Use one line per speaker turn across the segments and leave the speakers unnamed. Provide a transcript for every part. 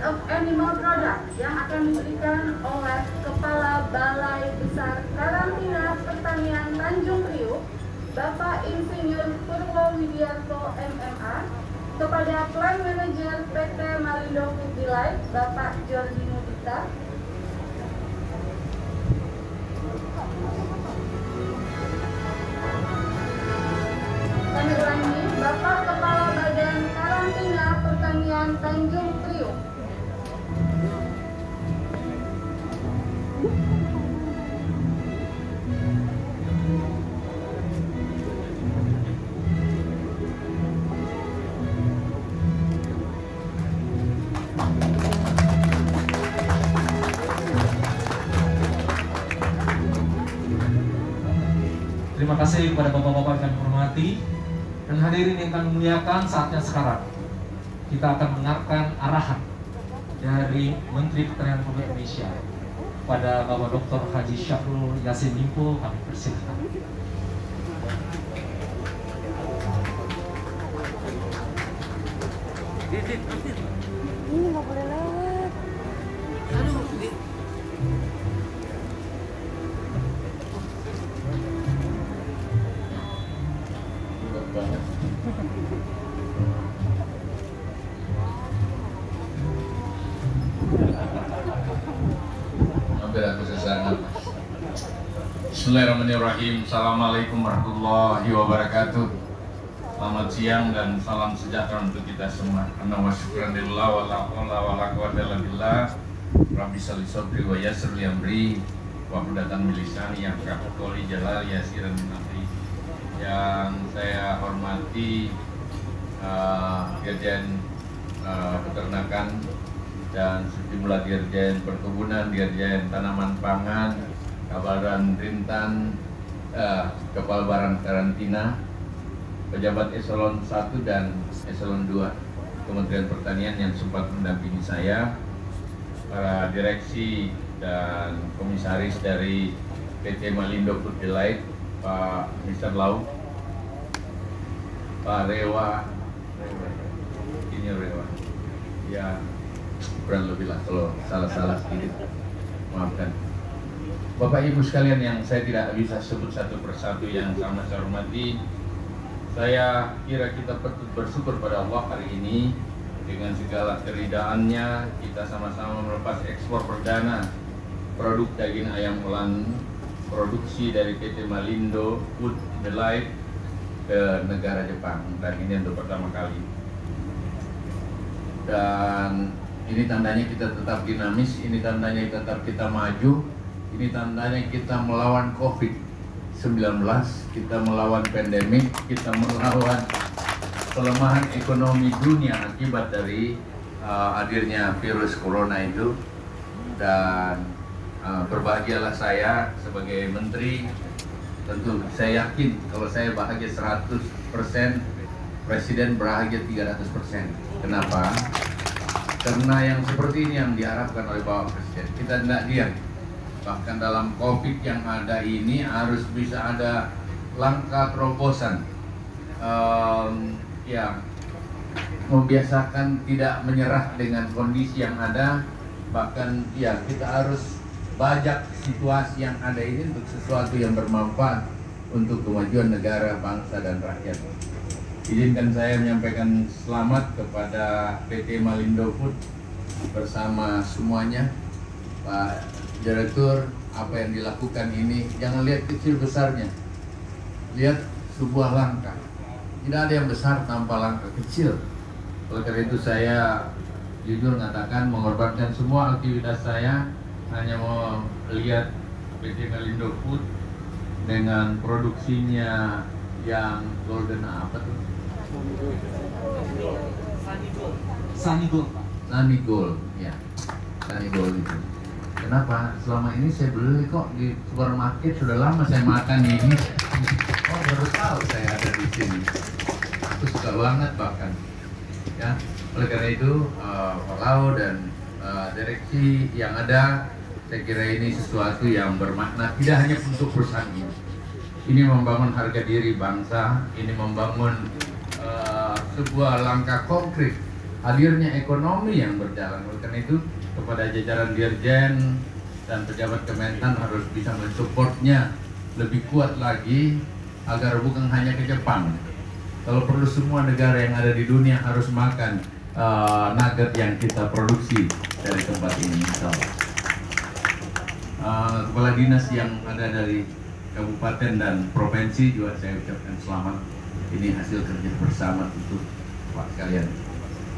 of Animal Product yang akan diberikan oleh Kepala Balai Besar Karantina Pertanian Tanjung Priok, Bapak Insinyur Purwo Widiarto MMA, kepada Plan Manager PT Malindo Food Delight, Bapak Jordi Mudita. Kami ulangi, Bapak Kepala Badan Karantina Pertanian Tanjung Priok.
Terima kasih kepada bapak-bapak yang kami hormati dan hadirin yang kami muliakan. Saatnya sekarang kita akan mendengarkan arahan dari Menteri Pertanian Republik Indonesia pada Bapak Dr. Haji Syahrul Yassin Limpo. Kami persilahkan.
Ini nggak boleh lewat. Aduh,
hampir aku sesak nafas. Bismillahirrahmanirrahim. Assalamualaikum warahmatullahi wabarakatuh. Selamat siang dan salam sejahtera untuk kita semua. Ana wa syukranillah wa la haula wa la quwwata illa billah. Rabbi shalli sadri wa yassir li amri wa hudatan min lisani yafqahu qawli jalal yasiran min amri. Yang saya hormati Dirjen Peternakan dan sejumlah Dirjen Perkebunan, Dirjen Tanaman Pangan, Kabaran Rintan, Kepala Baran Karantina, pejabat eselon 1 dan eselon 2 Kementerian Pertanian yang sempat mendampingi saya, para direksi dan komisaris dari PT Malindo Food Delight, Pak Mr. Lau, Pak Rewa, ini Rewa, ya kurang lebih lah kalau salah-salah sedikit, maafkan. Bapak Ibu sekalian yang saya tidak bisa sebut satu persatu yang sama saya hormati, saya kira kita patut bersyukur pada Allah hari ini dengan segala keridaannya kita sama-sama melepas ekspor perdana produk daging ayam ulang produksi dari PT Malindo Food Delight ke negara Jepang, dan ini untuk pertama kali. Dan ini tandanya kita tetap dinamis, ini tandanya tetap kita maju, ini tandanya kita melawan COVID-19, kita melawan pandemik, kita melawan pelemahan ekonomi dunia akibat dari hadirnya virus corona itu. Dan berbahagialah saya sebagai menteri. Tentu saya yakin kalau saya bahagia 100%, Presiden bahagia 300%. Kenapa? Karena yang seperti ini yang diharapkan oleh Bapak Presiden. Kita tidak diam. Bahkan dalam COVID yang ada ini harus bisa ada langkah terobosan, yang membiasakan tidak menyerah dengan kondisi yang ada. Bahkan ya kita harus bajak situasi yang ada ini untuk sesuatu yang bermanfaat untuk kemajuan negara, bangsa, dan rakyat. Izinkan saya menyampaikan selamat kepada PT Malindo Food bersama semuanya. Pak Direktur, apa yang dilakukan ini jangan lihat kecil besarnya, lihat sebuah langkah. Tidak ada yang besar tanpa langkah kecil. Oleh karena itu saya jujur mengatakan mengorbankan semua aktivitas saya hanya mau lihat PT Malindo Food dengan produksinya yang golden apa tuh?
Sunny Gold, Pak.
Sunny Gold, ya. Sunny Gold itu. Kenapa? Selama ini saya beli kok di supermarket, sudah lama saya makan ini. Oh, baru tahu saya ada di sini. Aku suka banget bahkan. Ya, oleh karena itu Pak Lau dan direksi yang ada, saya kira ini sesuatu yang bermakna tidak hanya untuk perusahaan ini. Ini membangun harga diri bangsa, ini membangun sebuah langkah konkret hadirnya ekonomi yang berjalan. Oleh karena itu kepada jajaran Dirjen dan pejabat Kementan harus bisa mensupportnya lebih kuat lagi agar bukan hanya ke Jepang. Kalau perlu semua negara yang ada di dunia harus makan nugget yang kita produksi dari tempat ini. Kepala dinas yang ada dari kabupaten dan provinsi juga saya ucapkan selamat. Ini hasil kerja bersama untuk Pak sekalian.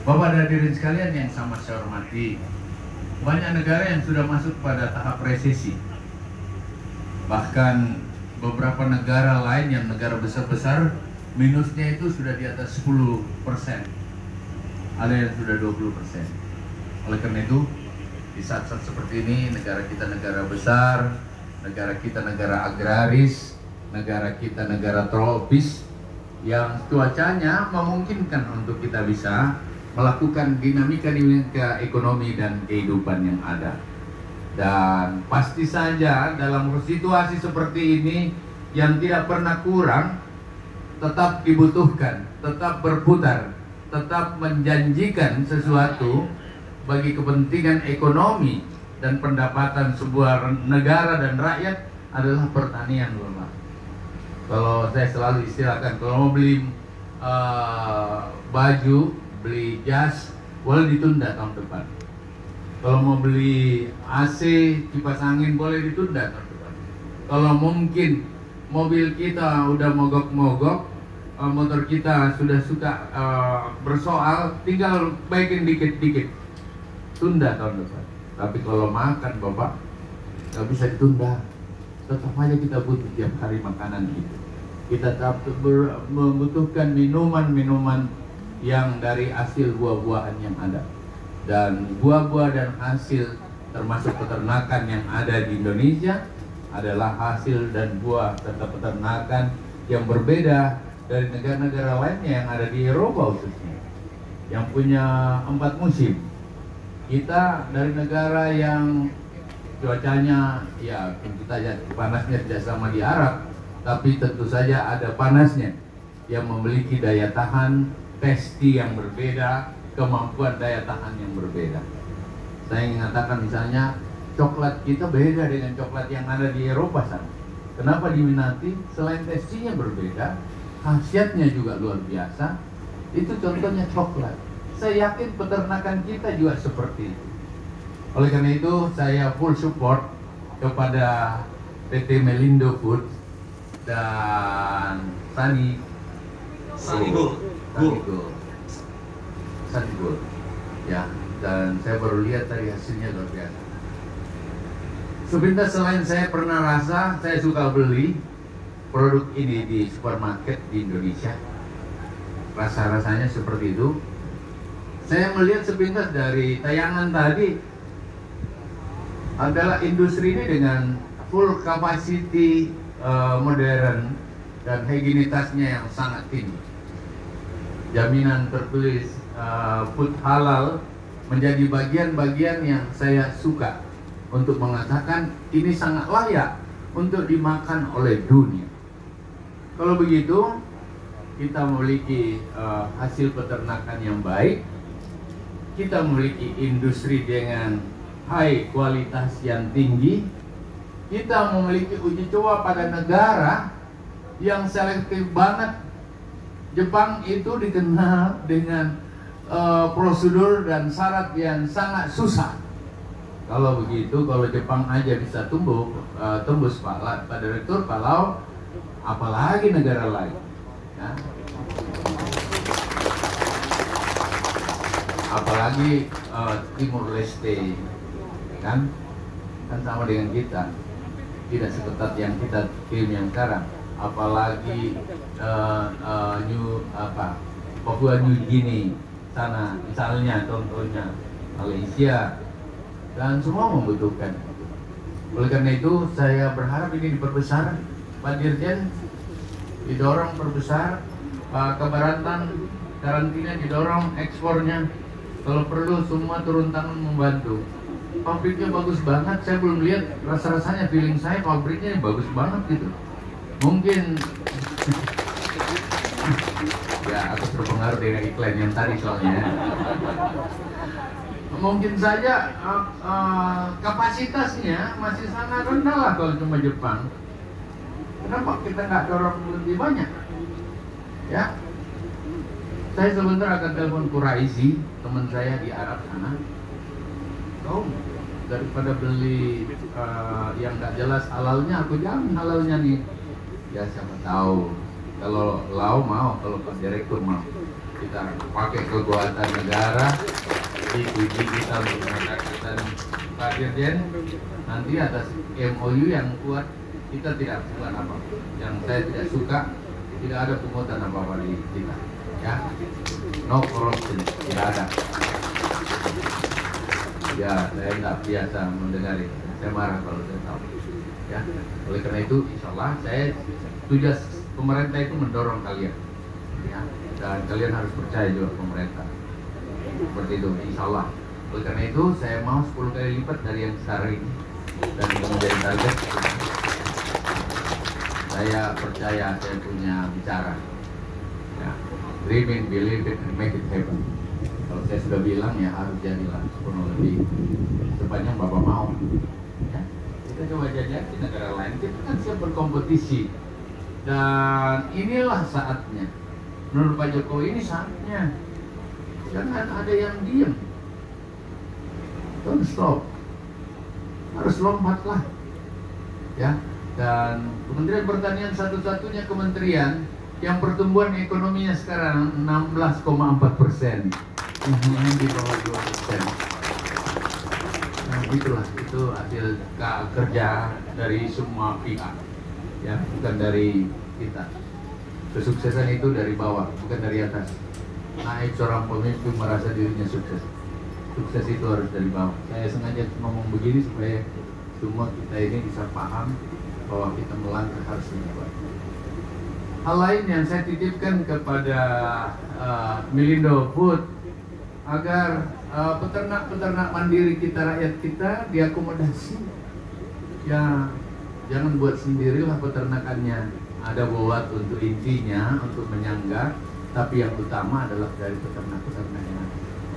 Bapak dan hadirin sekalian yang sama saya hormati, banyak negara yang sudah masuk pada tahap resesi. Bahkan beberapa negara lain yang negara besar-besar minusnya itu sudah di atas 10%. Ada yang sudah 20%. Oleh karena itu, di saat-saat seperti ini, negara kita negara besar, negara kita negara agraris, negara kita negara tropis, yang cuacanya memungkinkan untuk kita bisa melakukan dinamika ekonomi dan kehidupan yang ada. Dan pasti saja dalam situasi seperti ini yang tidak pernah kurang, tetap dibutuhkan, tetap berputar, tetap menjanjikan sesuatu bagi kepentingan ekonomi dan pendapatan sebuah negara dan rakyat adalah pertanian, Bapak. Kalau saya selalu istilahkan, kalau mau beli baju, beli jas, boleh ditunda tahun depan. Kalau mau beli AC, kipas angin, boleh ditunda tahun depan. Kalau mungkin mobil kita udah mogok-mogok, motor kita sudah suka bersoal, tinggal baikin dikit-dikit, tunda tahun depan. Tapi kalau makan, Bapak, nggak bisa ditunda. Tetap aja kita butuh tiap hari makanan itu. Kita tetap membutuhkan minuman-minuman yang dari hasil buah-buahan yang ada. Dan buah-buah dan hasil termasuk peternakan yang ada di Indonesia adalah hasil dan buah serta peternakan yang berbeda dari negara-negara lainnya yang ada di Eropa khususnya, yang punya 4 musim. Kita dari negara yang cuacanya ya tentu saja panasnya tidak sama di Arab, tapi tentu saja ada panasnya, yang memiliki daya tahan pesti yang berbeda, kemampuan daya tahan yang berbeda. Saya ingin mengatakan misalnya coklat kita beda dengan coklat yang ada di Eropa sana. Kenapa diminati? Selain pestinya berbeda, khasiatnya juga luar biasa. Itu contohnya coklat. Saya yakin peternakan kita juga seperti itu. Oleh karena itu saya full support kepada PT Melindo Food dan Sanigul ya, dan saya baru lihat tadi hasilnya luar biasa. Sebentar selain saya pernah rasa, saya suka beli produk ini di supermarket di Indonesia. Rasa-rasanya seperti itu. Saya melihat sepintas dari tayangan tadi adalah industri ini dengan full capacity modern dan higienitasnya yang sangat tinggi. Jaminan tertulis food halal menjadi bagian-bagian yang saya suka untuk mengatakan ini sangat layak untuk dimakan oleh dunia. Kalau begitu, kita memiliki hasil peternakan yang baik, kita memiliki industri dengan high kualitas yang tinggi, kita memiliki uji coba pada negara yang selektif banget. Jepang itu dikenal dengan prosedur dan syarat yang sangat susah. Kalau begitu, kalau Jepang aja bisa tembus Pak Direktur, kalau apalagi negara lain, ya. Apalagi Timur Leste, kan sama dengan kita, tidak seketat yang kita kirim yang sekarang. Apalagi Papua New Guinea sana, misalnya contohnya Malaysia, dan semua membutuhkan. Oleh karena itu saya berharap ini diperbesar, Pak Dirjen didorong perbesar, Pak Keberatan karantina didorong, ekspornya kalau perlu semua turun tangan membantu. Pabriknya bagus banget, saya belum lihat rasa-rasanya, feeling saya pabriknya bagus banget gitu. Mungkin ya atas berpengaruh pengaruh dengan iklan yang tadi soalnya. Mungkin saja kapasitasnya masih sangat rendah lah kalau cuma Jepang. Kenapa kita nggak dorong lebih banyak? Ya, saya sebentar akan telepon Quraisy, teman saya di Arab sana. Kau daripada beli yang nggak jelas halalnya, aku jamin halalnya nih. Ya siapa tahu. Kalau Lau mau, kalau Pak Direktur mau, kita pakai kekuatan negara, dipuji kita menggunakan Pak Dirjen, nanti atas MOU yang kuat kita tidak buat apa. Yang saya tidak suka, tidak ada pungutan apa-apa di kita, ya. No corruption, tidak ada. Ya, saya tidak biasa mendengar itu. Saya marah kalau saya tahu. Ya, oleh karena itu, insya Allah saya tugas pemerintah itu mendorong kalian, ya, dan kalian harus percaya juga pemerintah. Seperti itu, insya Allah. Oleh karena itu, saya mau 10 kali lipat dari yang sekarang ini dan itu menjadi target. Saya percaya saya punya bicara. Ya, dreaming, believe it, and make it happen. Kalau saya sudah bilang ya harus jadilah, kurang lebih sepanjang Bapak mau. Ya, kita coba jajak di negara lain, kita kan siap berkompetisi. Dan inilah saatnya. Menurut Pak Jokowi ini saatnya. Jangan ada yang diam. Don't stop. Harus lompatlah. Ya. Dan Kementerian Pertanian satu-satunya kementerian yang pertumbuhan ekonominya sekarang 16,4%. Ini di bawah 2%. Nah, itulah itu hasil kerja dari semua pihak. Ya, bukan dari kita. Kesuksesan itu dari bawah, bukan dari atas. Naik seorang pemimpin merasa dirinya sukses. Sukses itu harus dari bawah. Saya sengaja ngomong begini supaya semua kita ini bisa paham bahwa kita melangkah harus lebih baik. Hal lain yang saya titipkan kepada Melindo Food agar peternak-peternak mandiri kita, rakyat kita diakomodasi. Ya, jangan buat sendirilah peternakannya. Ada buat untuk intinya, untuk menyangga, tapi yang utama adalah dari peternak-peternaknya.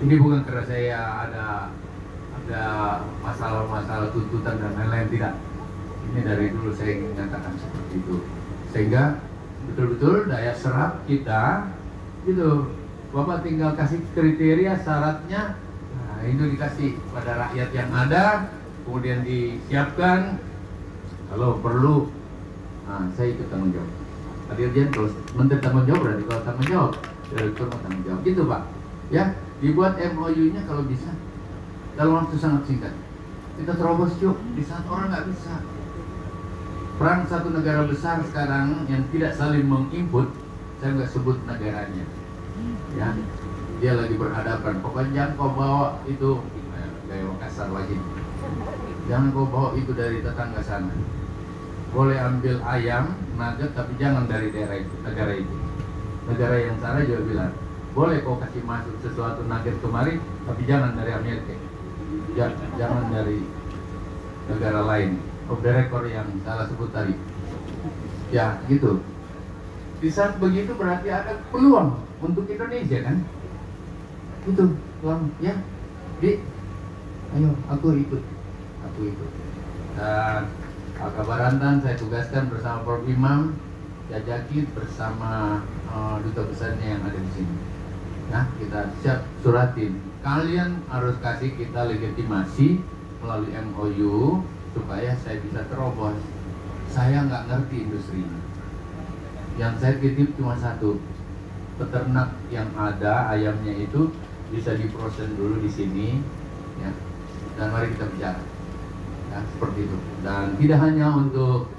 Ini bukan karena saya ada masalah-masalah tuntutan dan lain-lain, tidak. Ini dari dulu saya ingin mengatakan seperti itu. Sehingga betul-betul daya serap kita, gitu. Bapak tinggal kasih kriteria syaratnya, nah itu dikasih pada rakyat yang ada, kemudian disiapkan. Kalau perlu, nah, saya ikut tanggung jawab. Pak Dirjen kalau menteri tanggung jawab, berarti kalau tanggung jawab, direktur tanggung jawab. Gitu Pak. Ya, dibuat MOU-nya kalau bisa dalam waktu sangat singkat. Kita terobos yuk di saat orang nggak bisa. Perang satu negara besar sekarang yang tidak saling menginput, saya nggak sebut negaranya. Ya, dia lagi berhadapan. Pokoknya jangan kau bawa itu, gaya kasar lagi. Jangan kau bawa itu dari tetangga sana. Boleh ambil ayam, nugget, tapi jangan dari daerah itu, negara itu. Negara yang sana juga bilang, boleh kau kasih masuk sesuatu nugget kemari, tapi jangan dari Amerika. Jangan dari negara lain. Off the record yang salah sebut tadi. Ya, gitu. Di saat begitu berarti ada peluang untuk Indonesia kan? Itu peluang, ya. Ayo, aku ikut. Dan Kabarantan saya tugaskan bersama Prof. Imam Jajaki bersama duta besarnya yang ada di sini. Nah, kita siap suratin. Kalian harus kasih kita legitimasi melalui MOU supaya saya bisa terobos. Saya nggak ngerti industri. Yang saya titip cuma satu, peternak yang ada ayamnya itu bisa diproses dulu di sini, ya. Dan mari kita bicara. Ya, seperti itu. Dan tidak hanya untuk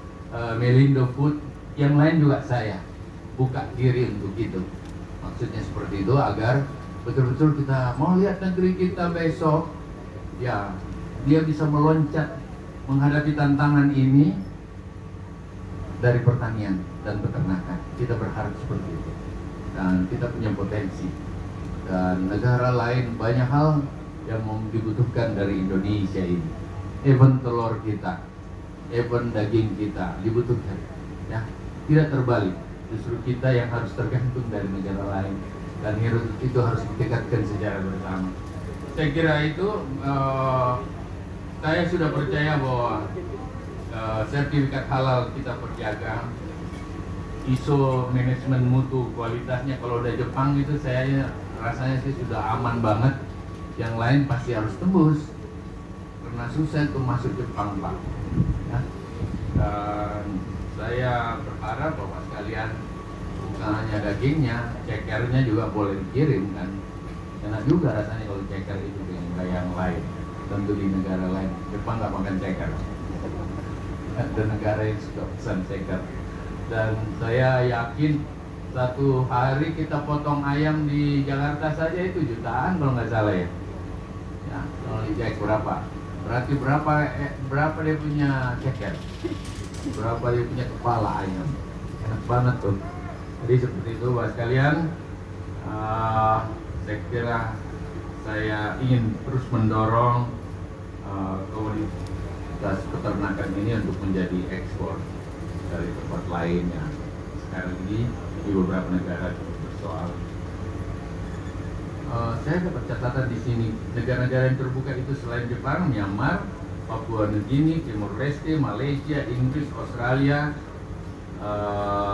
Melindo Food, yang lain juga saya buka diri untuk itu. Maksudnya seperti itu agar betul-betul kita mau lihat negeri kita besok, ya dia bisa meloncat menghadapi tantangan ini dari pertanian dan peternakan. Kita berharap seperti itu. Dan kita punya potensi. Dan negara lain banyak hal yang dibutuhkan dari Indonesia ini. Even telur kita, even daging kita dibutuhkan, ya, tidak terbalik. Justru kita yang harus tergantung dari negara lain. dan itu harus ditingkatkan secara bersama. Saya kira itu saya sudah percaya bahwa sertifikat halal kita perjaga, ISO manajemen mutu kualitasnya kalau udah Jepang itu saya rasanya sih sudah aman banget. Yang lain pasti harus tembus karena susah itu masuk Jepang, Pak. Ya. Dan saya berharap Bapak sekalian bukan hanya dagingnya, cekernya juga boleh dikirim kan. Enak juga rasanya kalau ceker itu dengan yang lain. Tentu di negara lain, Jepang nggak makan ceker. Ada negara yang suka pesan ceker. Dan saya yakin satu hari kita potong ayam di Jakarta saja itu jutaan kalau nggak salah ya. Ya, kalau dicek berapa? Berarti berapa dia punya ceker? Berapa dia punya kepala ayam? Enak banget tuh. Jadi seperti itu Bapak sekalian. Saya kira saya ingin terus mendorong komoditas peternakan ini untuk menjadi ekspor dari tempat lain yang sekarang ini di beberapa negara cukup bersoal. Saya dapat catatan di sini negara-negara yang terbuka itu selain Jepang, Myanmar, Papua Nugini, Timor Leste, Malaysia, Inggris, Australia,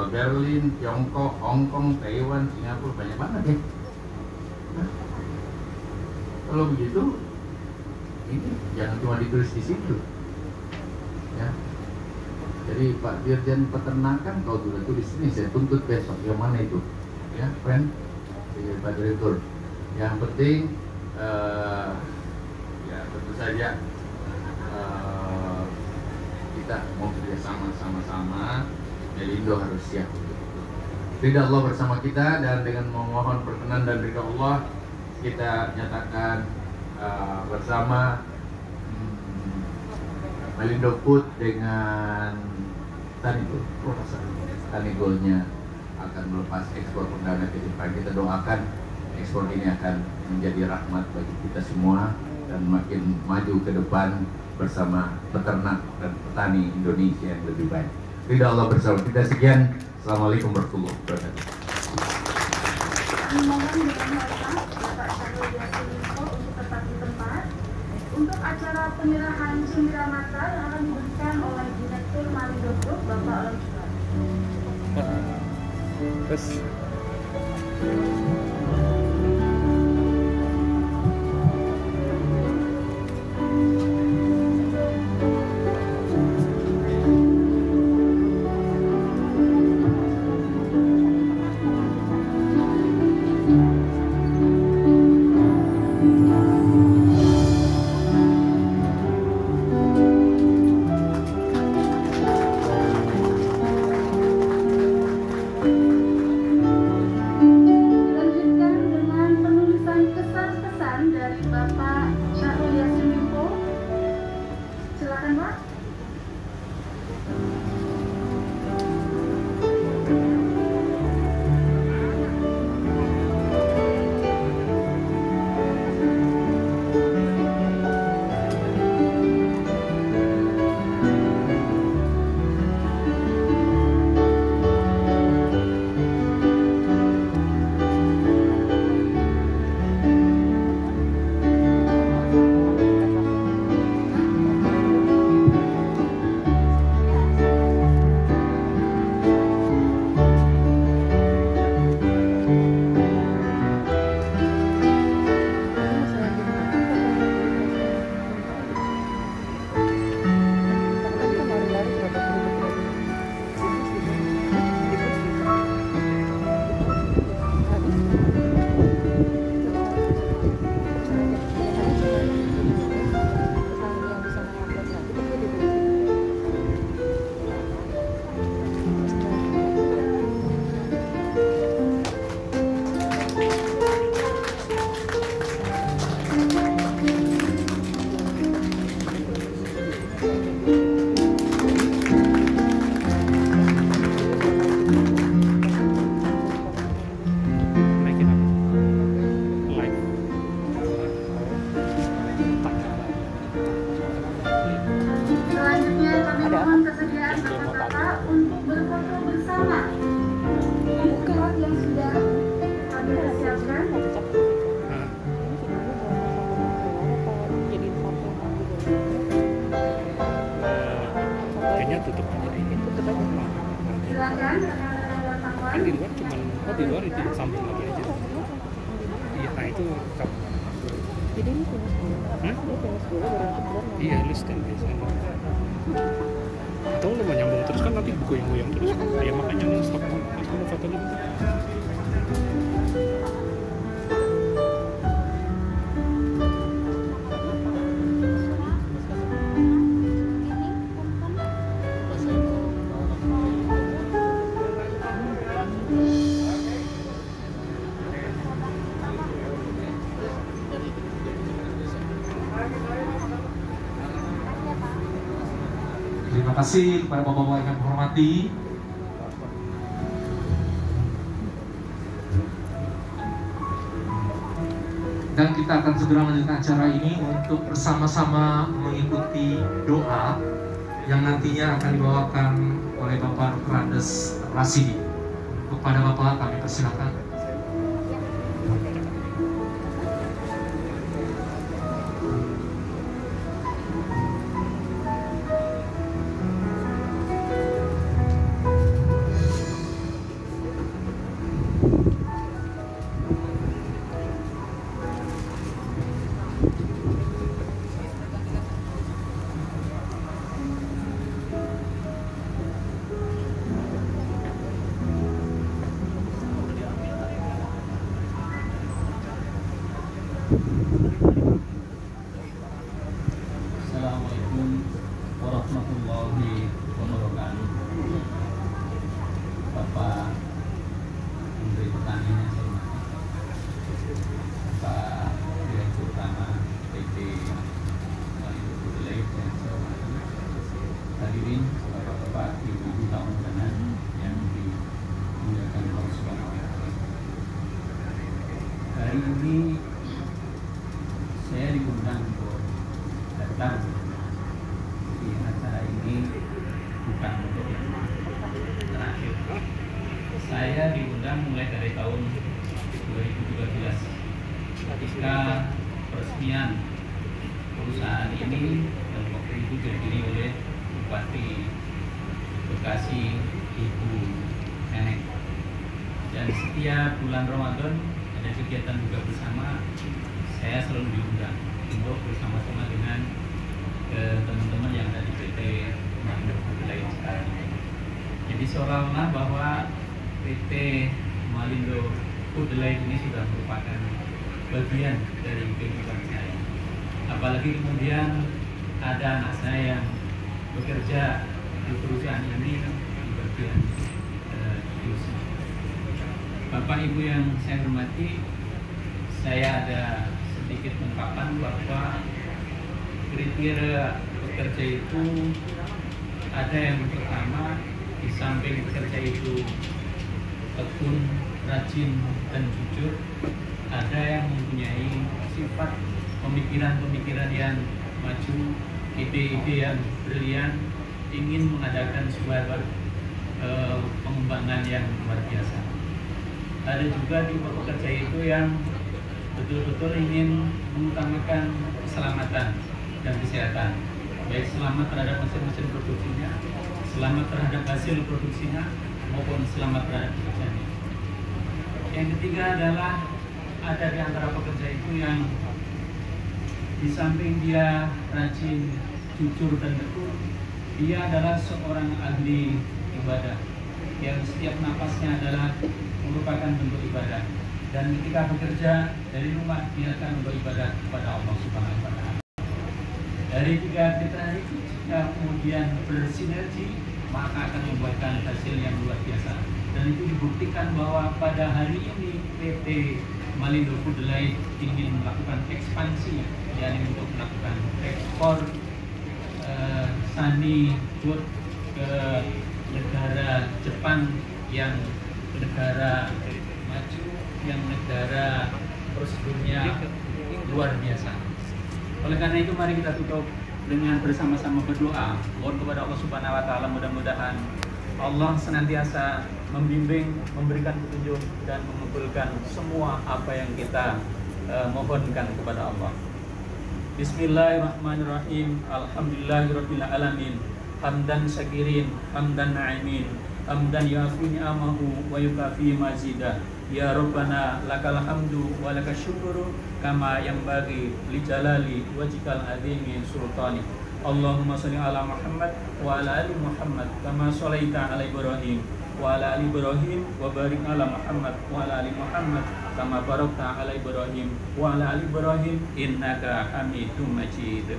Berlin, Tiongkok, Hong Kong, Taiwan, Singapura, banyak banget ya. Kalau begitu, ini jangan cuma ditulis di situ, ya. Jadi Pak Dirjen Peternakan kalau sudah tulis ini saya tuntut besok, yang mana itu, ya, friend, jadi Pak Direktur. Yang penting, ya tentu saja kita mau kerjasama sama-sama, Melindo harus siap. Ridha Allah bersama kita dan dengan memohon perkenan dan ridha Allah kita nyatakan bersama Melindo Food dengan Tanigolnya akan melepas ekspor perdana ke Jepang. Kita doakan ekspor ini akan menjadi rahmat bagi kita semua dan makin maju ke depan bersama peternak dan petani Indonesia yang lebih baik. Ridha Allah bersama kita. Sekian. Assalamualaikum warahmatullahi wabarakatuh.
Dimohon dengan hormat Bapak Syahrul Yassin Limpo untuk tetap di tempat untuk acara penyerahan cindera mata yang akan diberikan oleh Direktur Malindo Group Bapak Alam Sukarno.
Terus
Dan
Oh di luar itu sambung lagi aja. Iya, nah itu kapan?
Jadi ini finish dulu.
Hmm?
Ini finish dulu baru keluar.
Iya, list dan biasanya. Atau lu mau nyambung terus kan nanti goyang-goyang terus. Ya makanya lu stop dulu. Terus kamu foto dulu.
Terima kasih kepada Bapak-Bapak yang kami hormati. Dan kita akan segera melanjutkan acara ini untuk bersama-sama mengikuti doa yang nantinya akan dibawakan oleh Bapak Dr. Andes Rasidi. Kepada Bapak kami persilakan.
Assalamualaikum warahmatullahi wabarakatuh. Bapak Menteri Pertanian yang saya hormati, Pak Direktur Utama PT Malindo Kedelai yang saya hormati, hadirin bapak-bapak, ibu-ibu tamu undangan yang dimuliakan Allah Subhanahu wa Ta'ala. Hari ini saya diundang untuk datang di acara ini bukan untuk yang terakhir. Saya diundang mulai dari tahun 2013 ketika peresmian perusahaan ini, dan waktu itu didirikan oleh Bupati Bekasi Ibu Nenek. Dan setiap bulan Ramadan ada kegiatan buka bersama, saya selalu diundang untuk bersama-sama dengan teman-teman yang ada di PT Malindo Kedelai sekarang ini. Jadi seolah-olah bahwa PT Malindo Kedelai ini sudah merupakan bagian dari kehidupan saya. Apalagi kemudian ada anak saya yang bekerja di perusahaan ini di bagian industri. Bapak Ibu yang saya hormati, saya ada sedikit ungkapan bahwa kriteria pekerja itu ada yang pertama, di samping pekerja itu tekun, rajin, dan jujur, ada yang mempunyai sifat pemikiran-pemikiran yang maju, ide-ide yang brilian, ingin mengadakan sebuah pengembangan yang luar biasa. Ada juga di pekerja itu yang betul-betul ingin mengutamakan keselamatan dan kesehatan, baik selamat terhadap mesin-mesin produksinya, selamat terhadap hasil produksinya, maupun selamat terhadap pekerjaannya. Yang ketiga adalah ada di antara pekerja itu yang di samping dia rajin, jujur, dan tekun, dia adalah seorang ahli ibadah yang setiap napasnya adalah merupakan bentuk ibadah. Dan ketika bekerja dari rumah, dia akan beribadah kepada Allah Subhanahu wa Ta'ala. Dari tiga kriteria itu, jika kemudian bersinergi, maka akan membuahkan hasil yang luar biasa. Dan itu dibuktikan bahwa pada hari ini PT Malindo Kedelai ingin melakukan ekspansi, yakni untuk melakukan ekspor sani wood ke negara Jepang, yang negara maju, yang negara prosedurnya luar biasa. Oleh karena itu, mari kita tutup dengan bersama-sama berdoa. Mohon kepada Allah Subhanahu wa Ta'ala, mudah-mudahan Allah senantiasa membimbing, memberikan petunjuk, dan mengabulkan semua apa yang kita mohonkan kepada Allah. Bismillahirrahmanirrahim. Alhamdulillahirabbil alamin. Hamdan syakirin, hamdan na'imin. hamdan yafi ni'amahu wa yukafi mazidah. Ya Rabbana lakal hamdu wa lakal syukuru kama yanbaghi li jalali wajhikal azimi sultani. Allahumma shalli ala Muhammad wa ala ali Muhammad kama shallaita ala Ibrahim wa ala ali Ibrahim wa barik ala Muhammad wa ala ali Muhammad kama barakta ala Ibrahim wa ala ali Ibrahim innaka Hamidum Majid.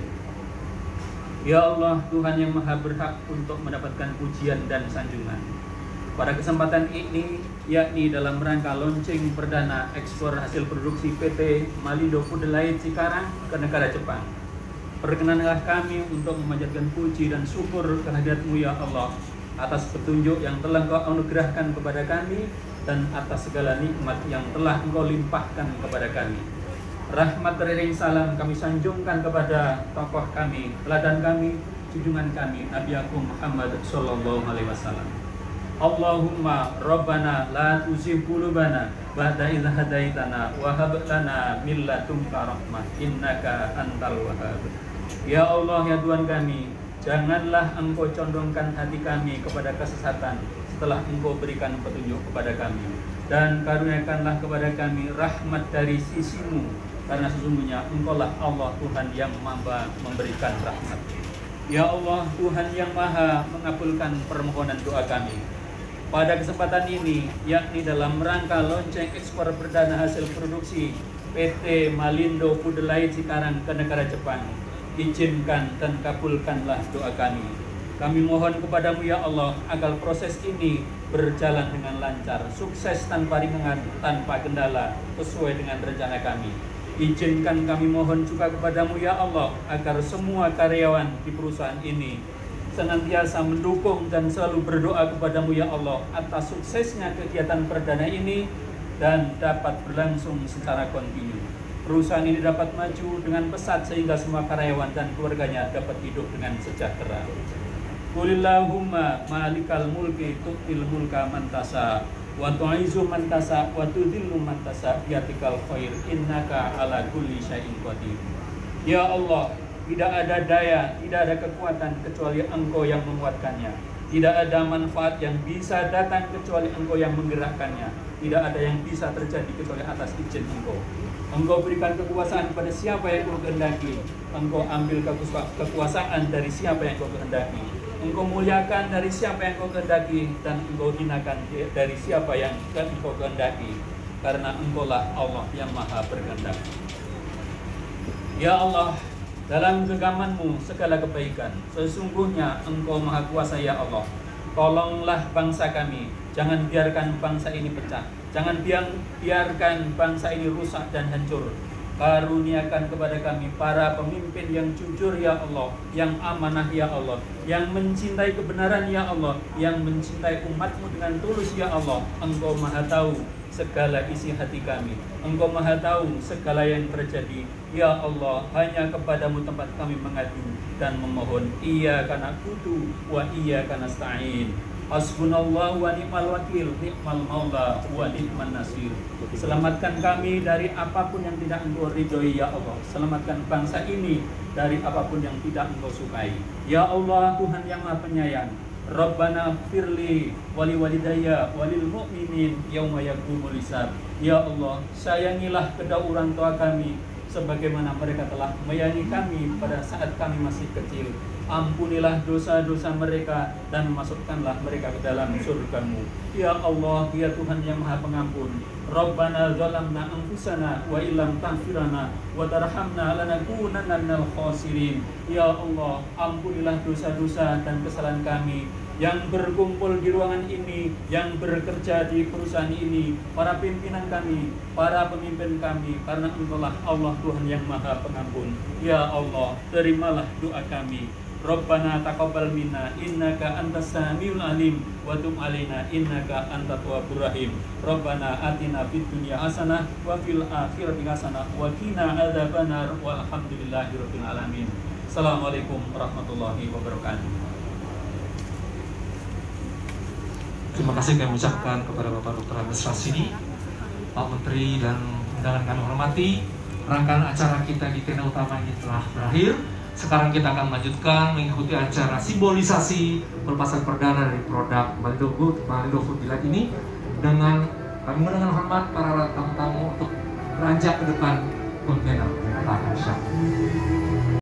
Ya Allah, Tuhan yang maha berhak untuk mendapatkan pujian dan sanjungan. Pada kesempatan ini, yakni dalam rangka launching perdana ekspor hasil produksi PT Malindo Food Delight Cikarang ke negara Jepang, perkenanlah kami untuk memanjatkan puji dan syukur kehadirat-Mu ya Allah atas petunjuk yang telah Engkau anugerahkan kepada kami dan atas segala nikmat yang telah Engkau limpahkan kepada kami. Rahmat beriring salam kami sanjungkan kepada tokoh kami, teladan kami, junjungan kami, Nabi Agung Muhammad sallallahu alaihi wasallam. Allahumma Rabbana la tuzigh qulubana ba'da idh hadaitana wa hab lana min ladunka rahmah innaka antal wahhab. Ya Allah, ya Tuhan kami, janganlah Engkau condongkan hati kami kepada kesesatan setelah Engkau berikan petunjuk kepada kami, dan karuniakanlah kepada kami rahmat dari sisi-Mu, karena sesungguhnya Engkaulah Allah Tuhan yang mampu memberikan rahmat. Ya Allah, Tuhan yang maha mengabulkan permohonan doa kami. Pada kesempatan ini, yakni dalam rangka launching ekspor perdana hasil produksi PT Malindo Food Delight Cikarang ke negara Jepang, izinkan dan kabulkanlah doa kami. Kami mohon kepadamu ya Allah agar proses ini berjalan dengan lancar, sukses tanpa ringan, tanpa kendala, sesuai dengan rencana kami. Izinkan kami mohon juga kepadamu ya Allah agar semua karyawan di perusahaan ini senantiasa mendukung dan selalu berdoa kepadamu ya Allah atas suksesnya kegiatan perdana ini dan dapat berlangsung secara kontinu. Perusahaan ini dapat maju dengan pesat sehingga semua karyawan dan keluarganya dapat hidup dengan sejahtera. Qulillahumma malikal mulki tu'til mulka man tasha wa tu'izzu man tasha wa tudhillu man tasha biyatikal khair innaka ala kulli syai'in qadir. Ya Allah, tidak ada daya, tidak ada kekuatan kecuali Engkau yang menguatkannya. Tidak ada manfaat yang bisa datang kecuali Engkau yang menggerakkannya. Tidak ada yang bisa terjadi kecuali atas izin Engkau. Engkau berikan kekuasaan pada siapa yang Engkau kehendaki. Engkau ambil kekuasaan dari siapa yang Engkau kehendaki. Engkau muliakan dari siapa yang Engkau kehendaki, dan Engkau hinakan dari siapa yang Engkau kehendaki. Karena Engkaulah Allah yang maha berkehendak. Ya Allah, dalam genggaman-Mu segala kebaikan, sesungguhnya Engkau maha kuasa ya Allah. Tolonglah bangsa kami, jangan biarkan bangsa ini pecah, jangan biarkan bangsa ini rusak dan hancur. Karuniakan kepada kami para pemimpin yang jujur ya Allah, yang amanah ya Allah, yang mencintai kebenaran ya Allah, yang mencintai umat-Mu dengan tulus ya Allah. Engkau maha tahu segala isi hati kami, Engkau maha tahu segala yang terjadi ya Allah. Hanya kepadamu tempat kami mengadu dan memohon. Iyyaka na'budu wa iyyaka nasta'in. Hasbunallahu wa ni'mal wakil, ni'mal maula wa ni'man nasir. Selamatkan kami dari apapun yang tidak Engkau ridhoi ya Allah. Selamatkan bangsa ini dari apapun yang tidak Engkau sukai. Ya Allah, Tuhan yang Maha Penyayang, Rabbana firli wali walidayya walil mu'minin yauma yaqumul hisab. Ya Allah, sayangilah kedua orang tua kami sebagaimana mereka telah menyayangi kami pada saat kami masih kecil. Ampunilah dosa-dosa mereka dan masukkanlah mereka ke dalam surga-Mu. Ya Allah, ya Tuhan yang Maha Pengampun, Rabbana zalamna anfusana wa illam taghfirana wa tarhamna lanakunanna minal khasirin. Ya Allah, ampunilah dosa-dosa dan kesalahan kami yang berkumpul di ruangan ini, yang bekerja di perusahaan ini, para pimpinan kami, para pemimpin kami, karena Engkaulah Allah Tuhan yang Maha Pengampun. Ya Allah, terimalah doa kami. Rabbana taqabbal minna innaka antas samiul alim wa tub alaina innaka antat tawwabur rahim. Rabbana atina fid dunya hasanah wa fil akhirati hasanah wa qina adzabannar walhamdulillahirabbil alamin. Assalamualaikum warahmatullahi wabarakatuh.
Terima kasih kami ucapkan kepada Bapak Dr. Andes Rasidi, Pak Menteri dan undangan kami hormati. Rangkaian acara kita di tenda utama ini telah berakhir. Sekarang kita akan melanjutkan mengikuti acara simbolisasi pelepasan perdana dari produk Malindo Food Delight ini dengan menggunakan hormat para tamu-tamu untuk beranjak ke depan kontainer kereta api.